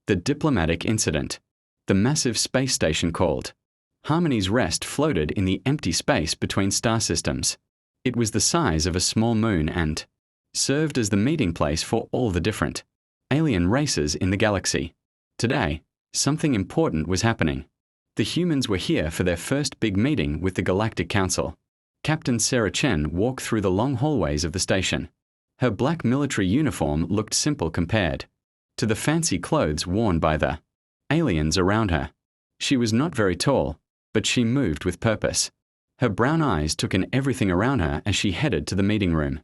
The diplomatic incident. The massive space station called. Harmony's Rest floated in the empty space between star systems. It was the size of a small moon and served as the meeting place for all the different alien races in the galaxy. Today, something important was happening. The humans were here for their first big meeting with the Galactic Council. Captain Sarah Chen walked through the long hallways of the station. Her black military uniform looked simple compared to the fancy clothes worn by the aliens around her. She was not very tall, but she moved with purpose. Her brown eyes took in everything around her as she headed to the meeting room.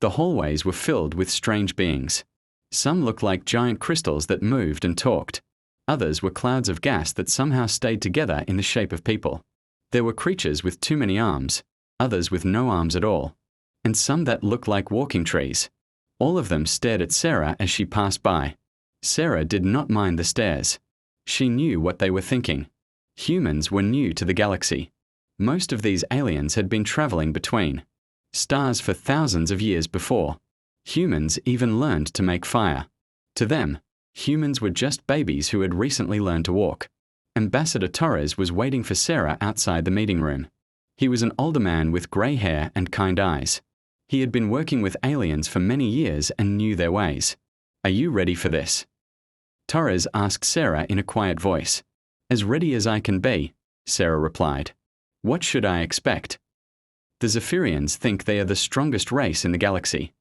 The hallways were filled with strange beings. Some looked like giant crystals that moved and talked. Others were clouds of gas that somehow stayed together in the shape of people. There were creatures with too many arms, others with no arms at all, and some that looked like walking trees. All of them stared at Sarah as she passed by. Sarah did not mind the stares. She knew what they were thinking. Humans were new to the galaxy. Most of these aliens had been traveling between stars for thousands of years before. Humans even learned to make fire. To them, humans were just babies who had recently learned to walk. Ambassador Torres was waiting for Sarah outside the meeting room. He was an older man with grey hair and kind eyes. He had been working with aliens for many years and knew their ways. "Are you ready for this?" Torres asked Sarah in a quiet voice. "As ready as I can be," Sarah replied. "What should I expect?" "The Zephyrians think they are the strongest race in the galaxy."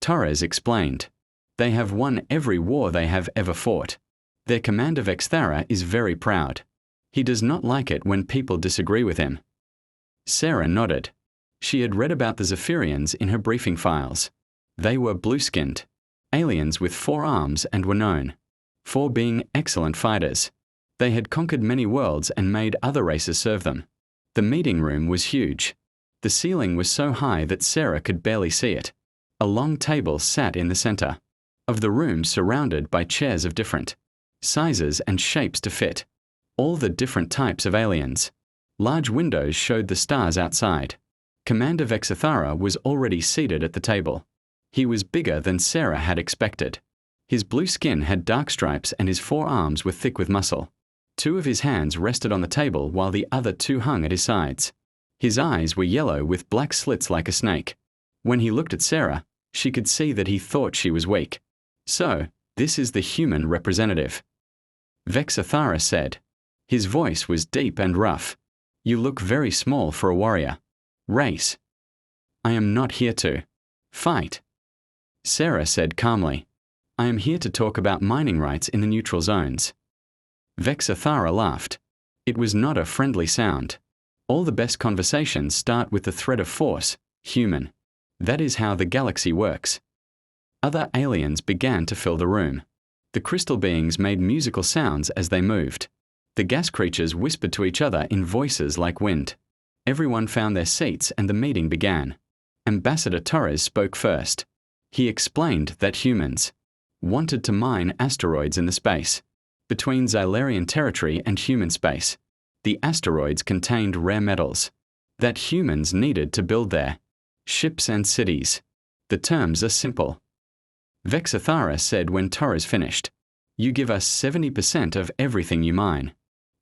Torres explained. "They have won every war they have ever fought. Their commander Vexthara is very proud. He does not like it when people disagree with him." Sarah nodded. She had read about the Zephyrians in her briefing files. They were blue-skinned, aliens with 4 arms and were known for being excellent fighters. They had conquered many worlds and made other races serve them. The meeting room was huge. The ceiling was so high that Sarah could barely see it. A long table sat in the center of the room, surrounded by chairs of different sizes and shapes to fit all the different types of aliens. Large windows showed the stars outside. Commander Vexthara was already seated at the table. He was bigger than Sarah had expected. His blue skin had dark stripes and his 4 arms were thick with muscle. 2 of his hands rested on the table while the other 2 hung at his sides. His eyes were yellow with black slits like a snake. When he looked at Sarah, she could see that he thought she was weak. "So, this is the human representative," Vexthara said. His voice was deep and rough. "You look very small for a warrior. Race. I am not here to fight," Sarah said calmly. "I am here to talk about mining rights in the neutral zones." Vexthara laughed. It was not a friendly sound. All the best conversations start with the thread of force, human. That is how the galaxy works. Other aliens began to fill the room. The crystal beings made musical sounds as they moved. The gas creatures whispered to each other in voices like wind. Everyone found their seats and the meeting began. Ambassador Torres spoke first. He explained that humans wanted to mine asteroids in the space between Xylarian territory and human space. The asteroids contained rare metals that humans needed to build their ships and cities. The terms are simple. Vexthara said when Torres finished. "You give us 70% of everything you mine.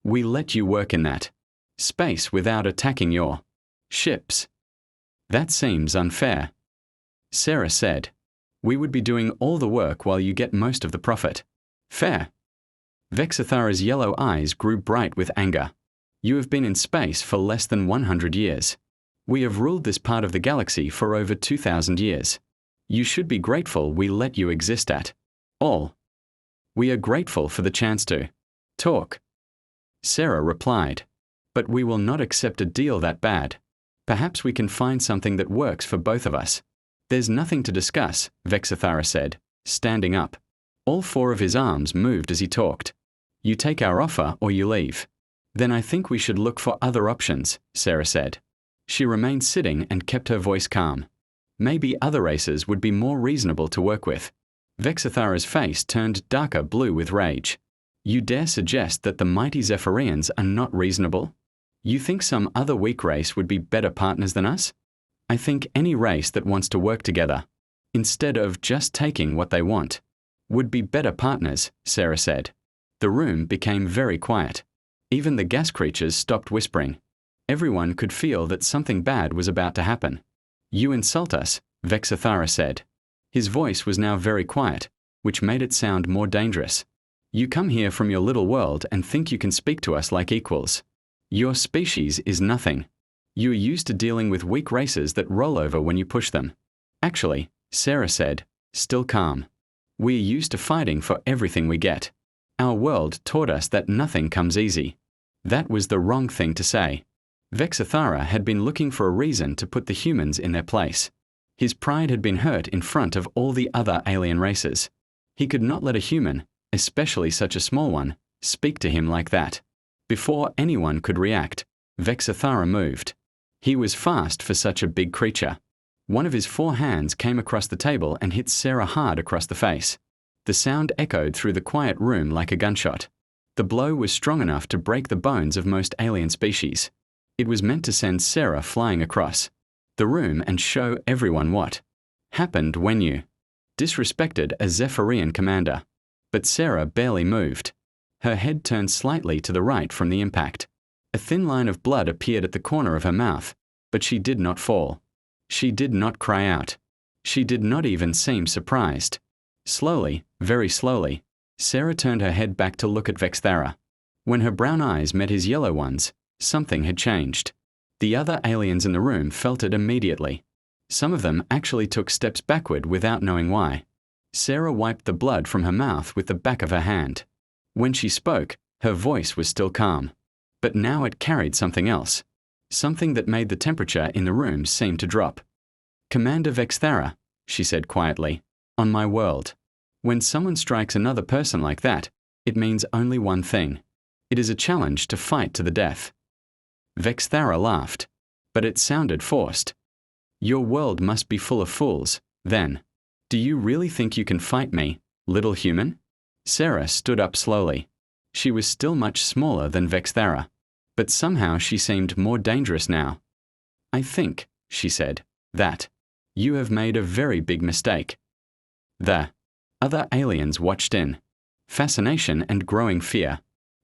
We let you work in that space without attacking your ships." "That seems unfair," Sarah said. "We would be doing all the work while you get most of the profit." "Fair." Vexthara's yellow eyes grew bright with anger. "You have been in space for less than 100 years. We have ruled this part of the galaxy for over 2,000 years. You should be grateful we let you exist at all." "We are grateful for the chance to talk," Sarah replied. "But we will not accept a deal that bad. Perhaps we can find something that works for both of us." "There's nothing to discuss," Vexthara said, standing up. All 4 of his arms moved as he talked. "You take our offer or you leave." "Then I think we should look for other options," Sarah said. She remained sitting and kept her voice calm. Maybe other races would be more reasonable to work with. Vexthara's face turned darker blue with rage. "You dare suggest that the mighty Zephyrians are not reasonable? You think some other weak race would be better partners than us? I think any race that wants to work together, instead of just taking what they want." Would be better partners, Sarah said. The room became very quiet. Even the gas creatures stopped whispering. Everyone could feel that something bad was about to happen. You insult us, Vexathara said. His voice was now very quiet, which made it sound more dangerous. You come here from your little world and think you can speak to us like equals. Your species is nothing. You are used to dealing with weak races that roll over when you push them. Actually, Sarah said, still calm. We are used to fighting for everything we get. Our world taught us that nothing comes easy. That was the wrong thing to say. Vexathara had been looking for a reason to put the humans in their place. His pride had been hurt in front of all the other alien races. He could not let a human, especially such a small one, speak to him like that. Before anyone could react, Vexathara moved. He was fast for such a big creature. One of his 4 hands came across the table and hit Sarah hard across the face. The sound echoed through the quiet room like a gunshot. The blow was strong enough to break the bones of most alien species. It was meant to send Sarah flying across the room and show everyone what happened when you disrespected a Zephyrian commander. But Sarah barely moved. Her head turned slightly to the right from the impact. A thin line of blood appeared at the corner of her mouth, but she did not fall. She did not cry out. She did not even seem surprised. Slowly, very slowly, Sarah turned her head back to look at Vexathara. When her brown eyes met his yellow ones, something had changed. The other aliens in the room felt it immediately. Some of them actually took steps backward without knowing why. Sarah wiped the blood from her mouth with the back of her hand. When she spoke, her voice was still calm. But now it carried something else. Something that made the temperature in the room seem to drop. Commander Vexathara, she said quietly, on my world. When someone strikes another person like that, it means only one thing. It is a challenge to fight to the death. Vexathara laughed, but it sounded forced. Your world must be full of fools, then. Do you really think you can fight me, little human? Sarah stood up slowly. She was still much smaller than Vexathara, but somehow she seemed more dangerous now. I think, she said, that you have made a very big mistake. The other aliens watched in fascination and growing fear.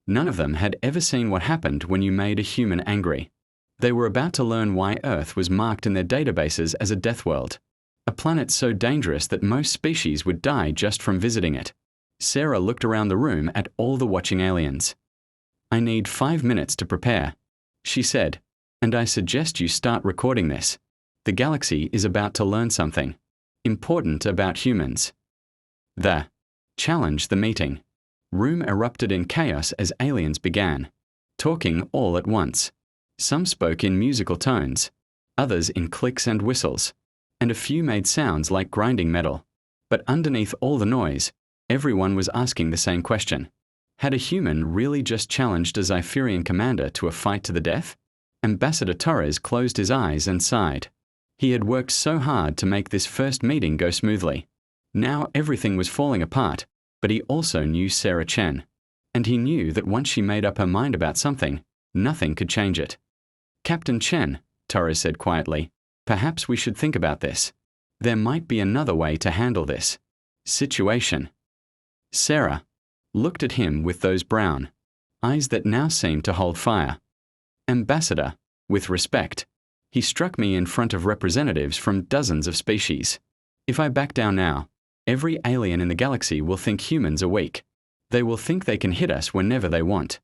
None of them had ever seen what happened when you made a human angry. They were about to learn why Earth was marked in their databases as a death world, a planet so dangerous that most species would die just from visiting it. Sarah looked around the room at all the watching aliens. I need 5 minutes to prepare, she said, and I suggest you start recording this. The galaxy is about to learn something important about humans. Challenge the meeting. Room erupted in chaos as aliens began, talking all at once. Some spoke in musical tones, others in clicks and whistles, and a few made sounds like grinding metal. But underneath all the noise, everyone was asking the same question. Had a human really just challenged a Zephyrian commander to a fight to the death? Ambassador Torres closed his eyes and sighed. He had worked so hard to make this first meeting go smoothly. Now everything was falling apart, but he also knew Sarah Chen. And he knew that once she made up her mind about something, nothing could change it. Captain Chen, Torres said quietly, perhaps we should think about this. There might be another way to handle this situation. Sarah looked at him with those brown eyes that now seemed to hold fire. Ambassador, with respect, he struck me in front of representatives from dozens of species. If I back down now, every alien in the galaxy will think humans are weak. They will think they can hit us whenever they want.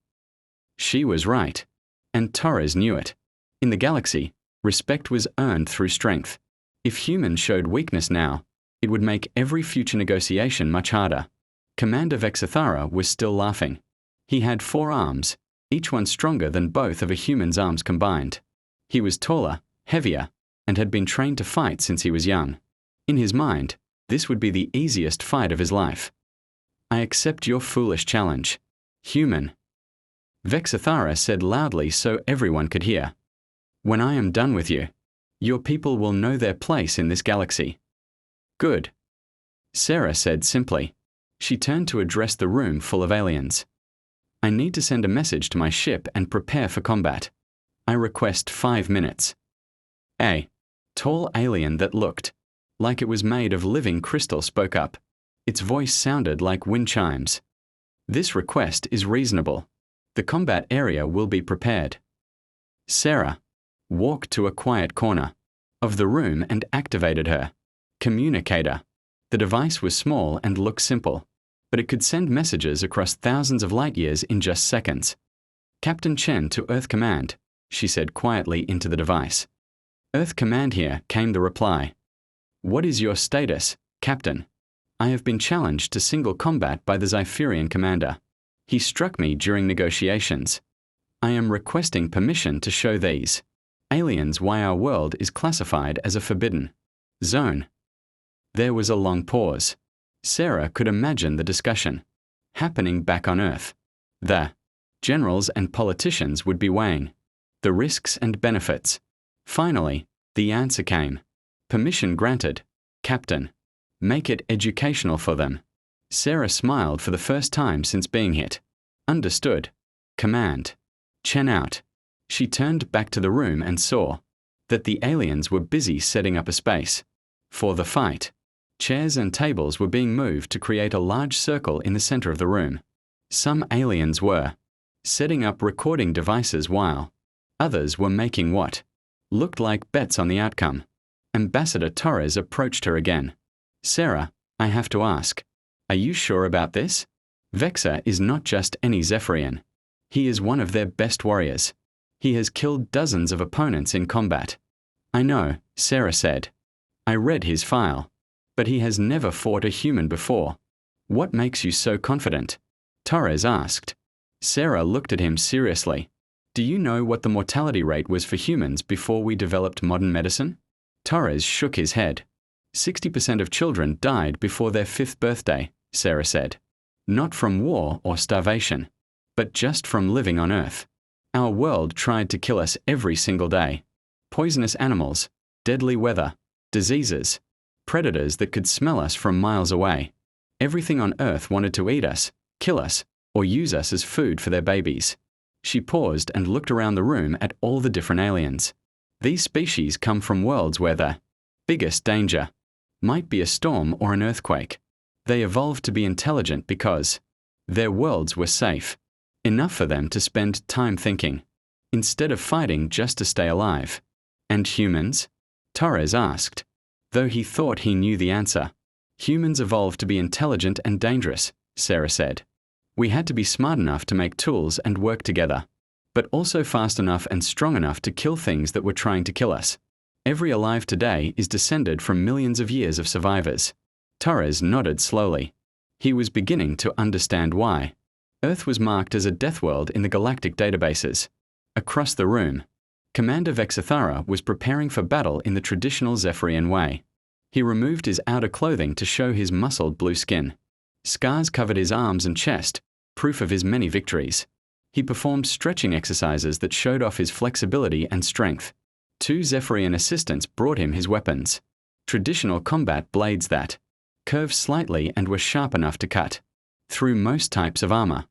She was right, and Torres knew it. In the galaxy, respect was earned through strength. If humans showed weakness now, it would make every future negotiation much harder. Commander Vexathara was still laughing. He had 4 arms, each one stronger than both of a human's arms combined. He was taller, heavier, and had been trained to fight since he was young. In his mind, this would be the easiest fight of his life. I accept your foolish challenge. Human. Vexathara said loudly so everyone could hear. When I am done with you, your people will know their place in this galaxy. Good. Sarah said simply. She turned to address the room full of aliens. I need to send a message to my ship and prepare for combat. I request 5 minutes. A tall alien that looked like it was made of living crystal spoke up. Its voice sounded like wind chimes. This request is reasonable. The combat area will be prepared. Sarah walked to a quiet corner of the room and activated her communicator. The device was small and looked simple, but it could send messages across thousands of light years in just seconds. Captain Chen to Earth Command, she said quietly into the device. Earth Command here, came the reply. What is your status, Captain? I have been challenged to single combat by the Zypherian commander. He struck me during negotiations. I am requesting permission to show these aliens why our world is classified as a forbidden zone. There was a long pause. Sarah could imagine the discussion happening back on Earth. The generals and politicians would be weighing the risks and benefits. Finally, the answer came. Permission granted, Captain. Make it educational for them. Sarah smiled for the first time since being hit. Understood. Command. Chen out. She turned back to the room and saw that the aliens were busy setting up a space for the fight. Chairs and tables were being moved to create a large circle in the center of the room. Some aliens were setting up recording devices while others were making what looked like bets on the outcome. Ambassador Torres approached her again. Sarah, I have to ask, are you sure about this? Vexer is not just any Zephyrian. He is one of their best warriors. He has killed dozens of opponents in combat. I know, Sarah said. I read his file. But he has never fought a human before. What makes you so confident? Torres asked. Sarah looked at him seriously. Do you know what the mortality rate was for humans before we developed modern medicine? Torres shook his head. 60% of children died before their 5th birthday, Sarah said. Not from war or starvation, but just from living on Earth. Our world tried to kill us every single day. Poisonous animals, deadly weather, diseases, predators that could smell us from miles away. Everything on Earth wanted to eat us, kill us, or use us as food for their babies. She paused and looked around the room at all the different aliens. These species come from worlds where the biggest danger might be a storm or an earthquake. They evolved to be intelligent because their worlds were safe, enough for them to spend time thinking, instead of fighting just to stay alive. And humans? Torres asked, though he thought he knew the answer. Humans evolved to be intelligent and dangerous, Sarah said. We had to be smart enough to make tools and work together, but also fast enough and strong enough to kill things that were trying to kill us. Every alive today is descended from millions of years of survivors. Torres nodded slowly. He was beginning to understand why. Earth was marked as a death world in the galactic databases. Across the room, Commander Vexathara was preparing for battle in the traditional Zephyrian way. He removed his outer clothing to show his muscled blue skin. Scars covered his arms and chest, proof of his many victories. He performed stretching exercises that showed off his flexibility and strength. 2 Zephyrian assistants brought him his weapons. Traditional combat blades that curved slightly and were sharp enough to cut through most types of armor.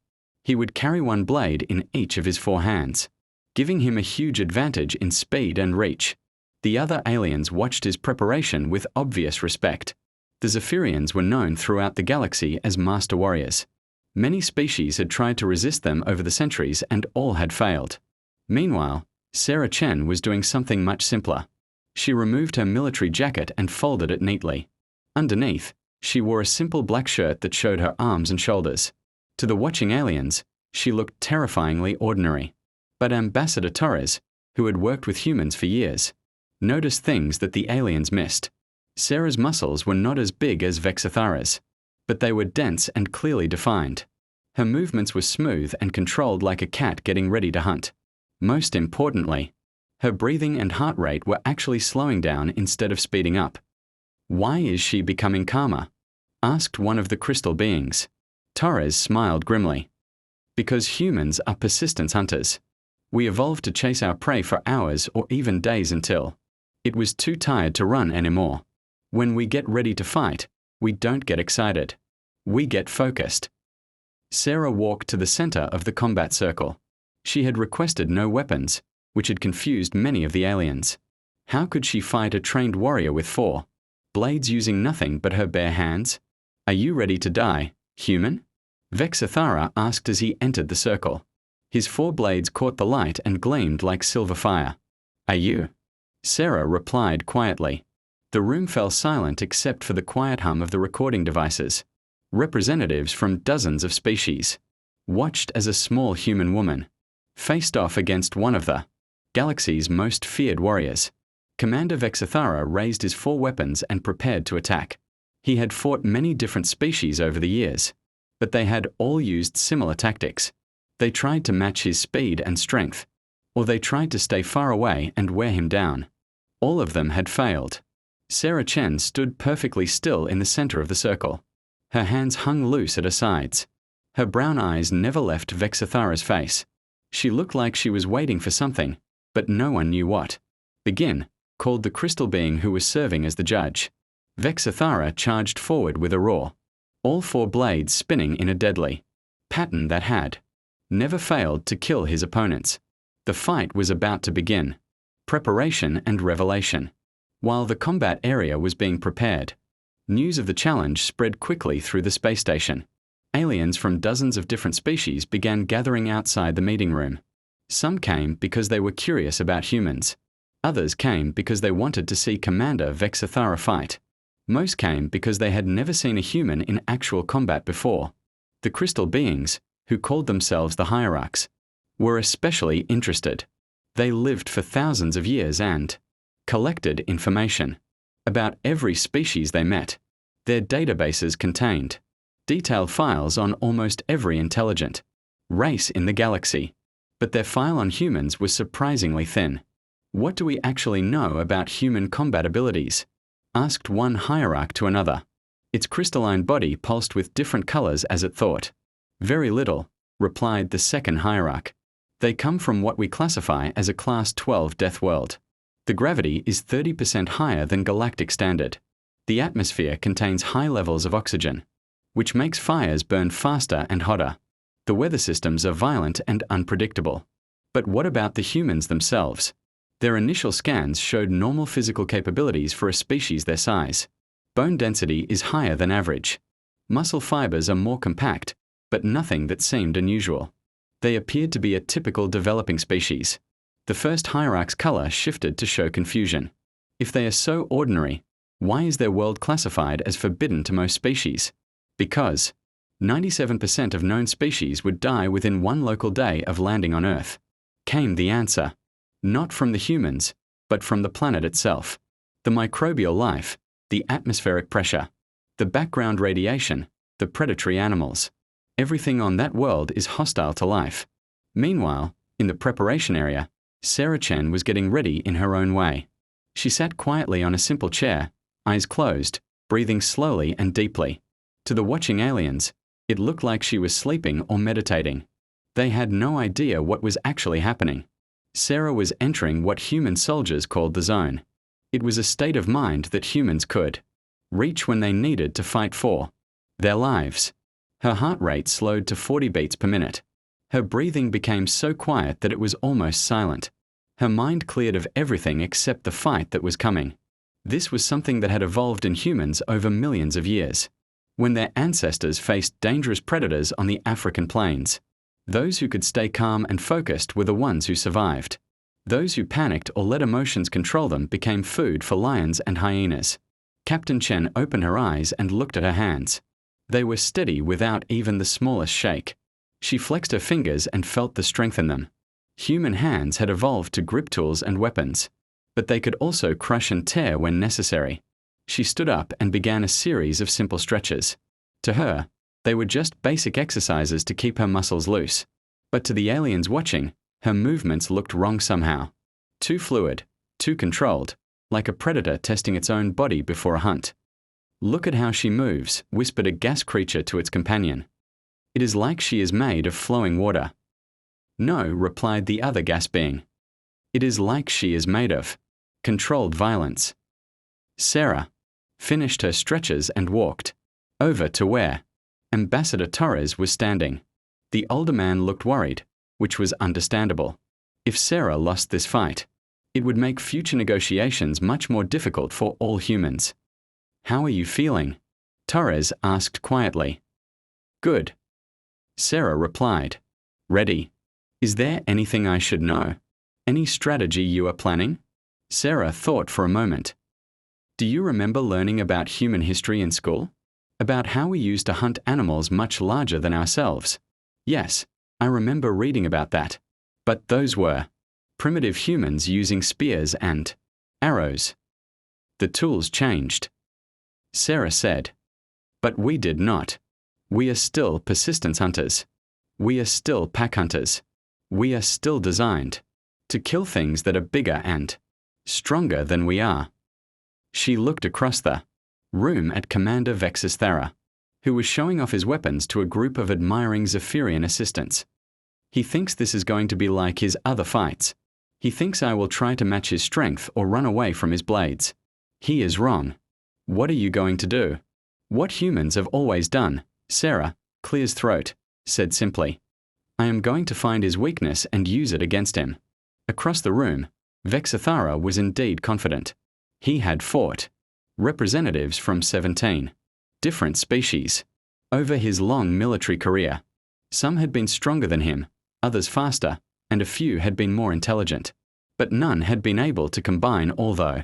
He would carry one blade in each of his 4 hands, giving him a huge advantage in speed and reach. The other aliens watched his preparation with obvious respect. The Zephyrians were known throughout the galaxy as master warriors. Many species had tried to resist them over the centuries and all had failed. Meanwhile, Sarah Chen was doing something much simpler. She removed her military jacket and folded it neatly. Underneath, she wore a simple black shirt that showed her arms and shoulders. To the watching aliens, she looked terrifyingly ordinary. But Ambassador Torres, who had worked with humans for years, noticed things that the aliens missed. Sarah's muscles were not as big as Vexathara's, but they were dense and clearly defined. Her movements were smooth and controlled like a cat getting ready to hunt. Most importantly, her breathing and heart rate were actually slowing down instead of speeding up. Why is she becoming calmer? Asked one of the crystal beings. Torres smiled grimly. Because humans are persistence hunters. We evolved to chase our prey for hours or even days until it was too tired to run anymore. When we get ready to fight, we don't get excited. We get focused. Sarah walked to the center of the combat circle. She had requested no weapons, which had confused many of the aliens. How could she fight a trained warrior with 4 blades using nothing but her bare hands? Are you ready to die, human? Vexathara asked as he entered the circle. His 4 blades caught the light and gleamed like silver fire. Are you? Sarah replied quietly. The room fell silent except for the quiet hum of the recording devices. Representatives from dozens of species watched as a small human woman faced off against one of the galaxy's most feared warriors. Commander Vexathara raised his 4 weapons and prepared to attack. He had fought many different species over the years, but they had all used similar tactics. They tried to match his speed and strength, or they tried to stay far away and wear him down. All of them had failed. Sarah Chen stood perfectly still in the center of the circle. Her hands hung loose at her sides. Her brown eyes never left Vexathara's face. She looked like she was waiting for something, but no one knew what. Begin, called the crystal being who was serving as the judge. Vexathara charged forward with a roar, all 4 blades spinning in a deadly pattern that had never failed to kill his opponents. The fight was about to begin. Preparation and revelation. While the combat area was being prepared, news of the challenge spread quickly through the space station. Aliens from dozens of different species began gathering outside the meeting room. Some came because they were curious about humans. Others came because they wanted to see Commander Vexathara fight. Most came because they had never seen a human in actual combat before. The crystal beings, who called themselves the hierarchs, were especially interested. They lived for thousands of years and collected information about every species they met. Their databases contained detailed files on almost every intelligent race in the galaxy, but their file on humans was surprisingly thin. What do we actually know about human combat abilities? Asked one hierarch to another. Its crystalline body pulsed with different colors as it thought. Very little, replied the second hierarch. They come from what we classify as a Class 12 death world. The gravity is 30% higher than galactic standard. The atmosphere contains high levels of oxygen, which makes fires burn faster and hotter. The weather systems are violent and unpredictable. But what about the humans themselves? Their initial scans showed normal physical capabilities for a species their size. Bone density is higher than average. Muscle fibers are more compact, but nothing that seemed unusual. They appeared to be a typical developing species. The first hierarch's color shifted to show confusion. If they are so ordinary, why is their world classified as forbidden to most species? Because 97% of known species would die within 1 local day of landing on Earth. Came the answer. Not from the humans, but from the planet itself. The microbial life, the atmospheric pressure, the background radiation, the predatory animals. Everything on that world is hostile to life. Meanwhile, in the preparation area, Sarah Chen was getting ready in her own way. She sat quietly on a simple chair, eyes closed, breathing slowly and deeply. To the watching aliens, it looked like she was sleeping or meditating. They had no idea what was actually happening. Sarah was entering what human soldiers called the zone. It was a state of mind that humans could reach when they needed to fight for their lives. Her heart rate slowed to 40 beats per minute. Her breathing became so quiet that it was almost silent. Her mind cleared of everything except the fight that was coming. This was something that had evolved in humans over millions of years. When their ancestors faced dangerous predators on the African plains, those who could stay calm and focused were the ones who survived. Those who panicked or let emotions control them became food for lions and hyenas. Captain Chen opened her eyes and looked at her hands. They were steady without even the smallest shake. She flexed her fingers and felt the strength in them. Human hands had evolved to grip tools and weapons, but they could also crush and tear when necessary. She stood up and began a series of simple stretches. To her, they were just basic exercises to keep her muscles loose. But to the aliens watching, her movements looked wrong somehow. Too fluid, too controlled, like a predator testing its own body before a hunt. Look at how she moves, whispered a gas creature to its companion. It is like she is made of flowing water. No, replied the other gas being. It is like she is made of controlled violence. Sarah finished her stretches and walked over to where Ambassador Torres was standing. The older man looked worried, which was understandable. If Sarah lost this fight, it would make future negotiations much more difficult for all humans. How are you feeling? Torres asked quietly. Good. Sarah replied. Ready. Is there anything I should know? Any strategy you are planning? Sarah thought for a moment. Do you remember learning about human history in school? About how we used to hunt animals much larger than ourselves? Yes, I remember reading about that. But those were primitive humans using spears and arrows. The tools changed. Sarah said. But we did not. We are still persistence hunters. We are still pack hunters. We are still designed to kill things that are bigger and stronger than we are. She looked across the room at Commander Vexus Thara, who was showing off his weapons to a group of admiring Zephyrian assistants. He thinks this is going to be like his other fights. He thinks I will try to match his strength or run away from his blades. He is wrong. What are you going to do? What humans have always done, Sarah, Clear's throat, said simply. I am going to find his weakness and use it against him. Across the room, Vexathara was indeed confident. He had fought representatives from 17 different species over his long military career. Some had been stronger than him, others faster, and a few had been more intelligent. But none had been able to combine all, though